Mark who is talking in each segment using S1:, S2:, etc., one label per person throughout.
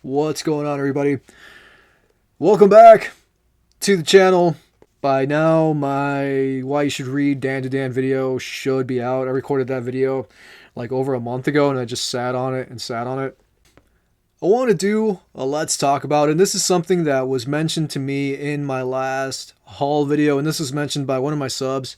S1: What's going on, everybody? Welcome back to the channel. By now, my Why You Should Read Dan to Dan video should be out. I recorded that video like over a month ago, and I just sat on it and sat on it. I want to do a Let's Talk About, and this is something that was mentioned to me in my last haul video, and this was mentioned by one of my subs.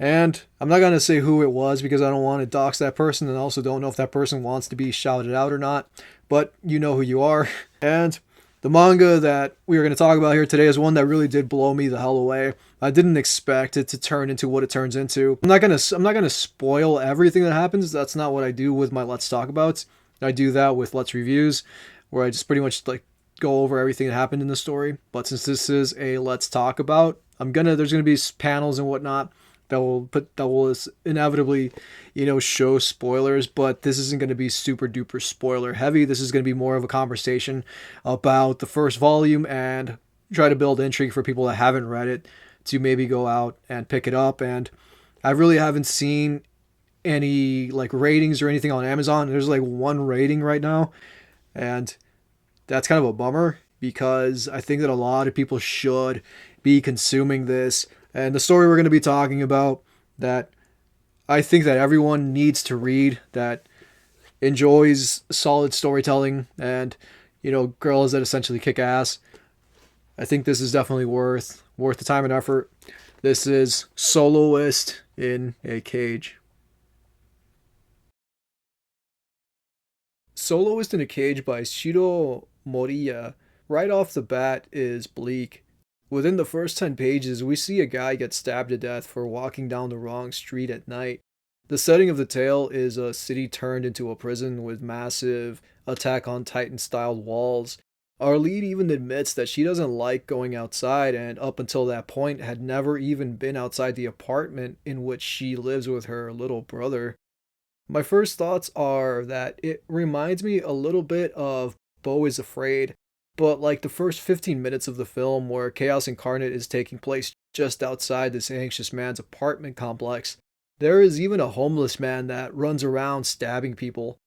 S1: And I'm not going to say who it was because I don't want to dox that person, and I also don't know if that person wants to be shouted out or not, but you know who you are. And the manga that we are going to talk about here today is one that really did blow me the hell away. I didn't expect it to turn into what it turns into. I'm not going to spoil everything that happens. That's not what I do with my Let's Talk Abouts. I do that with Let's Reviews, where I just pretty much like go over everything that happened in the story. But since this is a Let's Talk About, there's going to be panels and whatnot that will inevitably, show spoilers, but this isn't going to be super duper spoiler heavy. This is going to be more of a conversation about the first volume and try to build intrigue for people that haven't read it to maybe go out and pick it up. And I really haven't seen any like ratings or anything on Amazon. There's like one rating right now, and that's kind of a bummer because I think that a lot of people should be consuming this. And the story we're going to be talking about that I think that everyone needs to read, that enjoys solid storytelling and, girls that essentially kick ass. I think this is definitely worth the time and effort. This is Soloist in a Cage. Soloist in a Cage by Shiro Moriya right off the bat is bleak. Within the first 10 pages, we see a guy get stabbed to death for walking down the wrong street at night. The setting of the tale is a city turned into a prison with massive Attack on Titan styled walls. Our lead even admits that she doesn't like going outside, and up until that point had never even been outside the apartment in which she lives with her little brother. My first thoughts are that it reminds me a little bit of Beau is Afraid, but like the first 15 minutes of the film where Chaos Incarnate is taking place just outside this anxious man's apartment complex. There is even a homeless man that runs around stabbing people.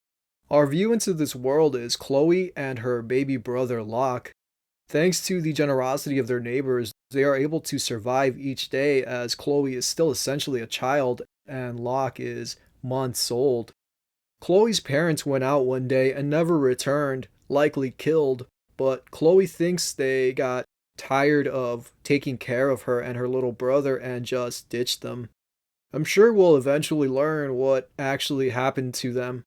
S1: Our view into this world is Chloe and her baby brother Locke. Thanks to the generosity of their neighbors, they are able to survive each day as Chloe is still essentially a child and Locke is months old. Chloe's parents went out one day and never returned, likely killed. But Chloe thinks they got tired of taking care of her and her little brother and just ditched them. I'm sure we'll eventually learn what actually happened to them.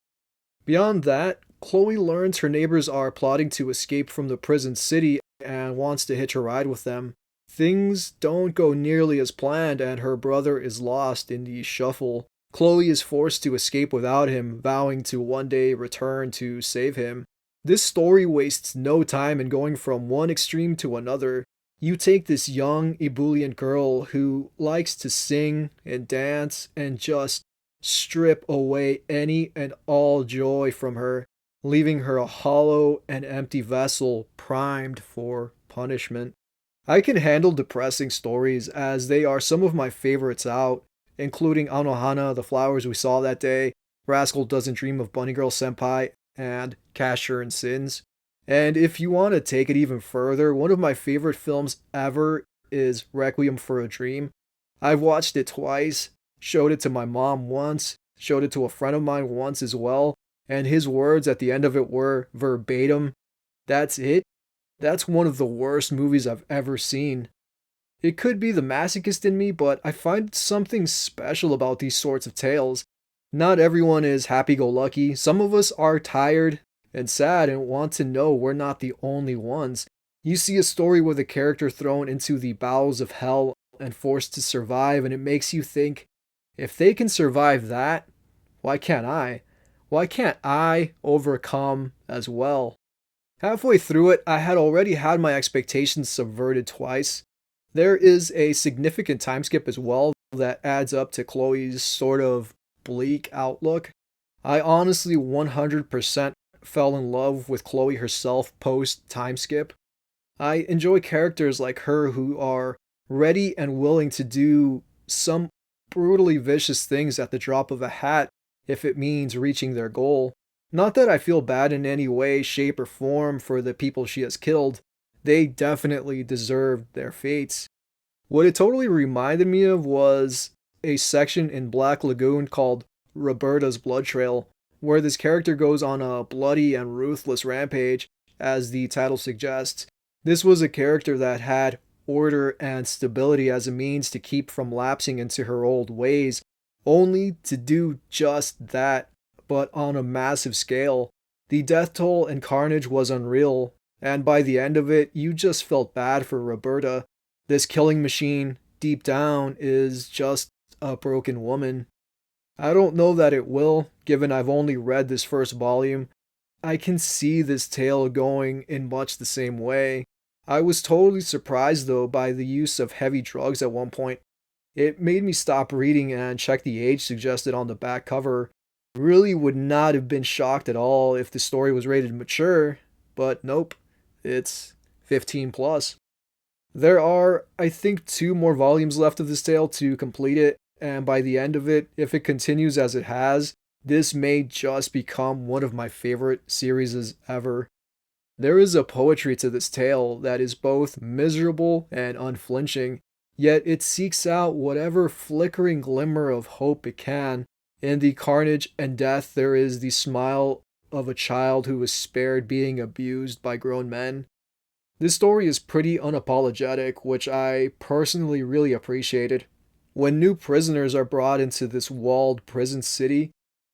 S1: Beyond that, Chloe learns her neighbors are plotting to escape from the prison city and wants to hitch a ride with them. Things don't go nearly as planned and her brother is lost in the shuffle. Chloe is forced to escape without him, vowing to one day return to save him. This story wastes no time in going from one extreme to another. You take this young, ebullient girl who likes to sing and dance and just strip away any and all joy from her, leaving her a hollow and empty vessel primed for punishment. I can handle depressing stories as they are some of my favorites out, including Anohana, The Flowers We Saw That Day, Rascal Doesn't Dream of Bunny Girl Senpai, and Casher and Sins. And if you want to take it even further, one of my favorite films ever is Requiem for a Dream. I've watched it twice, showed it to my mom once, showed it to a friend of mine once as well, and his words at the end of it were verbatim, "That's it? That's one of the worst movies I've ever seen." It could be the masochist in me, but I find something special about these sorts of tales. Not everyone is happy-go-lucky. Some of us are tired and sad and want to know we're not the only ones. You see a story with a character thrown into the bowels of hell and forced to survive, and it makes you think, if they can survive that, why can't I? Why can't I overcome as well? Halfway through it, I had already had my expectations subverted twice. There is a significant time skip as well that adds up to Chloe's sort of bleak outlook. I honestly 100% fell in love with Chloe herself post time skip. I enjoy characters like her who are ready and willing to do some brutally vicious things at the drop of a hat if it means reaching their goal. Not that I feel bad in any way, shape, or form for the people she has killed. They definitely deserved their fates. What it totally reminded me of was a section in Black Lagoon called Roberta's Blood Trail, where this character goes on a bloody and ruthless rampage, as the title suggests. This was a character that had order and stability as a means to keep from lapsing into her old ways, only to do just that, but on a massive scale. The death toll and carnage was unreal, and by the end of it, you just felt bad for Roberta. This killing machine, deep down, is just a broken woman. I don't know that it will, given I've only read this first volume. I can see this tale going in much the same way. I was totally surprised though by the use of heavy drugs at one point. It made me stop reading and check the age suggested on the back cover. Really would not have been shocked at all if the story was rated mature, but nope, it's 15 plus. There are, I think, 2 more volumes left of this tale to complete it, and by the end of it, if it continues as it has, this may just become one of my favorite series ever. There is a poetry to this tale that is both miserable and unflinching, yet it seeks out whatever flickering glimmer of hope it can. In the carnage and death, there is the smile of a child who was spared being abused by grown men. This story is pretty unapologetic, which I personally really appreciated. When new prisoners are brought into this walled prison city,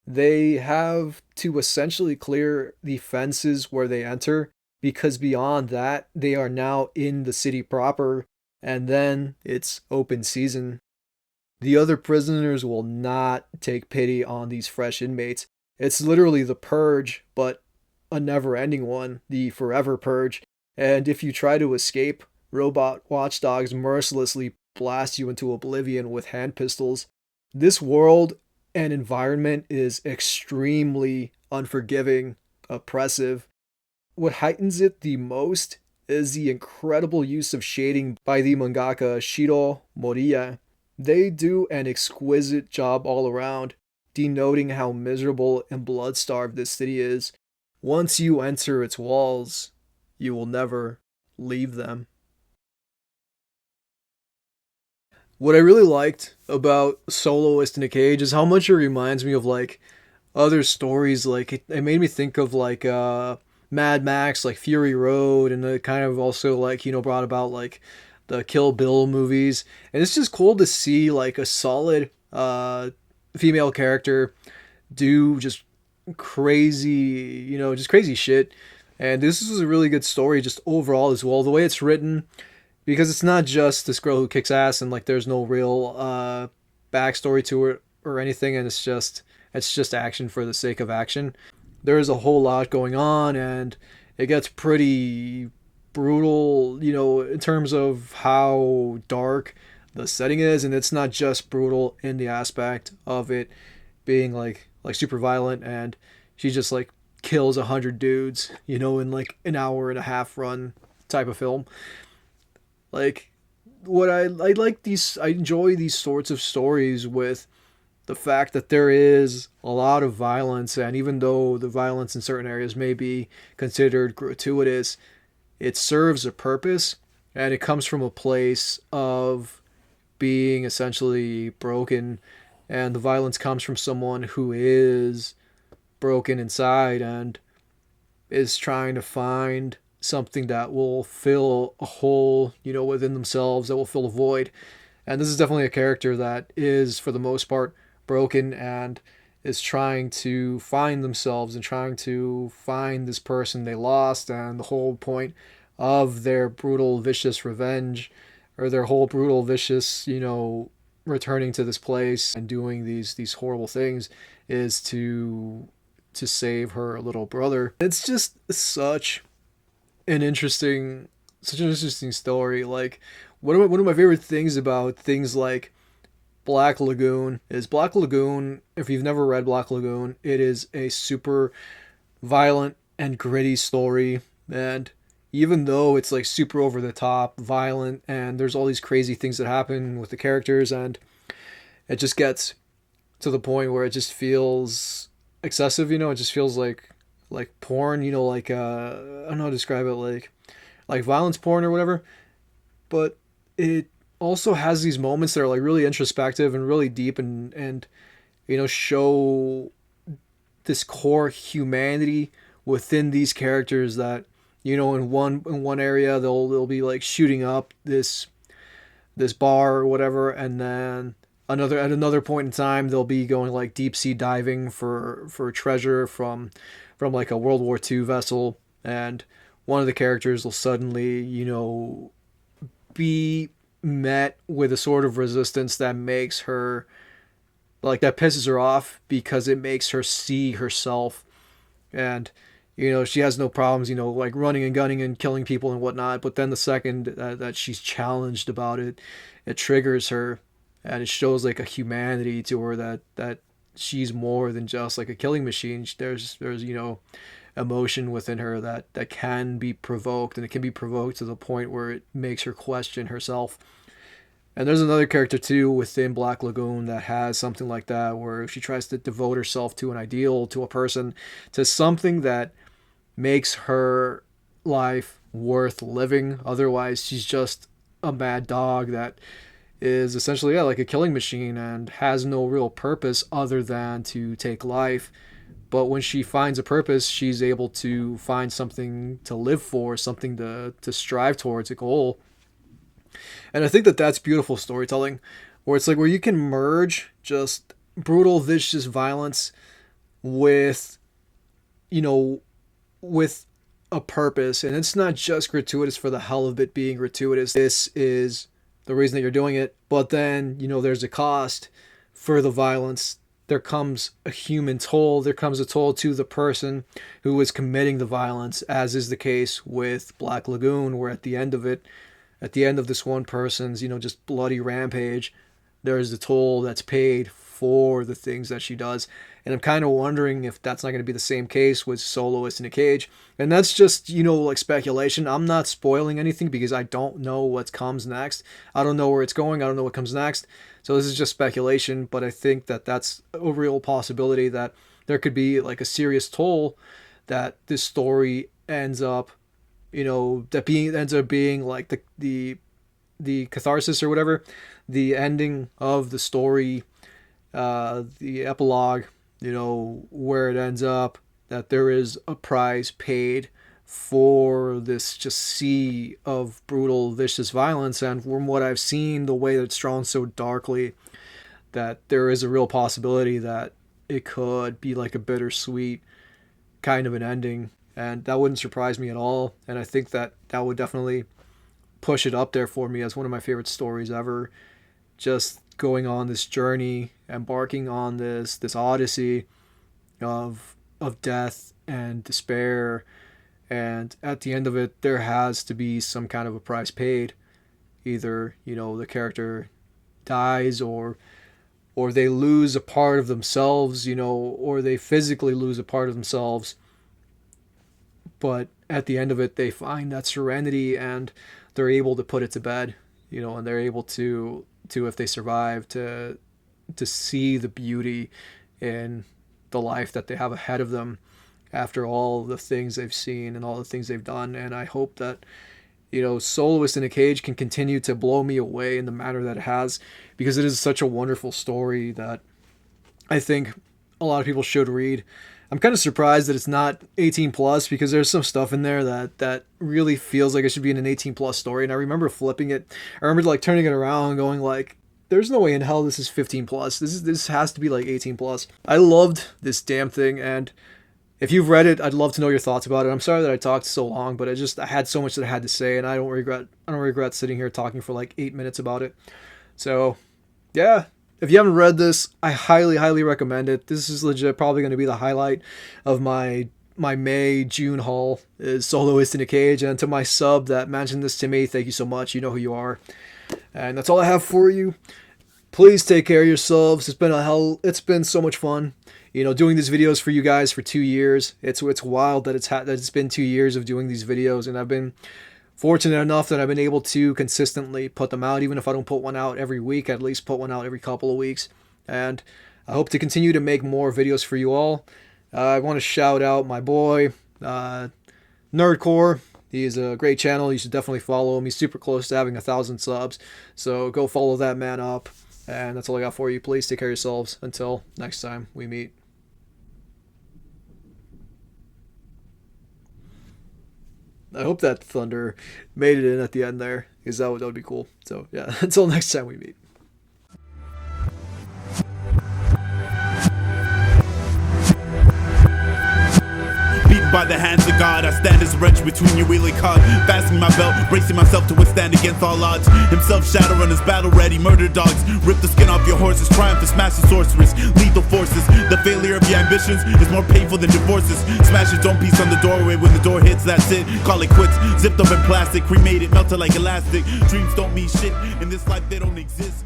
S1: they have to essentially clear the fences where they enter, because beyond that, they are now in the city proper, and then it's open season. The other prisoners will not take pity on these fresh inmates. It's literally the purge, but a never ending one, the forever purge. And if you try to escape, robot watchdogs mercilessly blast you into oblivion with hand pistols. This world and environment is extremely unforgiving, oppressive. What heightens it the most is the incredible use of shading by the mangaka Shiro Moriya. They do an exquisite job all around, denoting how miserable and blood-starved this city is. Once you enter its walls, you will never leave them. What I really liked about Soloist in a Cage is how much it reminds me of like other stories. Like it made me think of like Mad Max, like Fury Road, and it kind of also like brought about like the Kill Bill movies. And it's just cool to see like a solid female character do just crazy, just crazy shit. And this is a really good story just overall as well. The way it's written, because it's not just this girl who kicks ass and like there's no real backstory to it or anything, and it's just action for the sake of action. There is a whole lot going on, and it gets pretty brutal, in terms of how dark the setting is, and it's not just brutal in the aspect of it being like super violent, and she just like kills 100 dudes, in like an hour and a half run type of film. Like what I like these I enjoy these sorts of stories with the fact that there is a lot of violence, and even though the violence in certain areas may be considered gratuitous, it serves a purpose, and it comes from a place of being essentially broken, and the violence comes from someone who is broken inside and is trying to find something that will fill a hole, within themselves, that will fill a void. And this is definitely a character that is, for the most part, broken and is trying to find themselves and trying to find this person they lost. And the whole point of their brutal, vicious revenge, or their whole brutal, vicious, returning to this place and doing these horrible things, is to save her little brother. It's just such an interesting story. Like one of my favorite things about things like Black Lagoon is Black Lagoon. If you've never read Black Lagoon, it is a super violent and gritty story. And even though it's like super over the top, violent, and there's all these crazy things that happen with the characters, and it just gets to the point where it just feels excessive. It just feels like porn. Like I don't know how to describe it, like violence porn or whatever. But it also has these moments that are like really introspective and really deep, and show this core humanity within these characters that in one area they'll be like shooting up this bar or whatever, and then at another point in time they'll be going like deep sea diving for treasure from like a World War II vessel, and one of the characters will suddenly be met with a sort of resistance that makes her like that pisses her off because it makes her see herself. And she has no problems like running and gunning and killing people and whatnot, but then the second that she's challenged about it, it triggers her, and it shows like a humanity to her that she's more than just like a killing machine. There's emotion within her that can be provoked, and it can be provoked to the point where it makes her question herself. And there's another character too within Black Lagoon that has something like that, where she tries to devote herself to an ideal, to a person, to something that makes her life worth living. Otherwise, she's just a mad dog that is essentially, yeah, like a killing machine and has no real purpose other than to take life. But when she finds a purpose, she's able to find something to live for, something to strive towards, a goal. And I think that that's beautiful storytelling, where it's like where you can merge just brutal, vicious violence with, you know, with a purpose. And it's not just gratuitous for the hell of it being gratuitous. This is the reason that you're doing it. But then, there's a cost for the violence. There comes a human toll. There comes a toll to the person who is committing the violence, as is the case with Black Lagoon, where at the end of it, at the end of this one person's, just bloody rampage, there's the toll that's paid for the things that she does. And I'm kind of wondering if that's not going to be the same case with Soloist in a Cage. And that's just, like speculation. I'm not spoiling anything because I don't know what comes next. I don't know where it's going. I don't know what comes next. So this is just speculation, but I think that that's a real possibility that there could be like a serious toll that this story ends up, ends up being like the catharsis or whatever, the ending of the story, the epilogue, where it ends up, that there is a price paid for this just sea of brutal, vicious violence. And from what I've seen, the way that it's drawn so darkly, that there is a real possibility that it could be like a bittersweet kind of an ending. And that wouldn't surprise me at all. And I think that that would definitely push it up there for me as one of my favorite stories ever. Just going on this journey, embarking on this odyssey of death and despair, and at the end of it there has to be some kind of a price paid. Either the character dies, or they lose a part of themselves, or they physically lose a part of themselves, but at the end of it they find that serenity and they're able to put it to bed, and they're able to if they survive to see the beauty in the life that they have ahead of them after all the things they've seen and all the things they've done. And I hope that Soloist in a Cage can continue to blow me away in the manner that it has, because it is such a wonderful story that I think a lot of people should read. I'm kind of surprised that it's not 18 plus, because there's some stuff in there that really feels like it should be in an 18 plus story. And I remember flipping it. I remember like turning it around and going like, there's no way in hell this is 15 plus. This has to be like 18 plus. I loved this damn thing, and if you've read it, I'd love to know your thoughts about it. I'm sorry that I talked so long, but I had so much that I had to say, and I don't regret sitting here talking for like 8 minutes about it. So, yeah. If you haven't read this, I highly, highly recommend it. This is legit probably going to be the highlight of my May-June haul, is Soloist in a Cage. And to my sub that mentioned this to me, thank you so much. You know who you are. And that's all I have for you. Please take care of yourselves. It's been so much fun, doing these videos for you guys for 2 years. It's wild that it's been 2 years of doing these videos, and I've been fortunate enough that I've been able to consistently put them out. Even if I don't put one out every week, I at least put one out every couple of weeks. And I hope to continue to make more videos for you all. I want to shout out my boy, Nerdcore. He is a great channel. You should definitely follow him. He's super close to having 1,000 subs. So go follow that man up. And that's all I got for you. Please take care of yourselves. Until next time we meet. I hope that thunder made it in at the end there, because that would be cool. So yeah, until next time we meet.
S2: By the hands of God, I stand as a wrench between your wheeling cog. Fastening my belt, bracing myself to withstand against all odds. Himself shadow runners, battle ready, murder dogs. Rip the skin off your horses, triumph to smash the sorceress. Lethal forces, the failure of your ambitions is more painful than divorces. Smash its own piece on the doorway, when the door hits, that's it. Call it quits, zipped up in plastic, cremated, melted like elastic. Dreams don't mean shit, in this life they don't exist.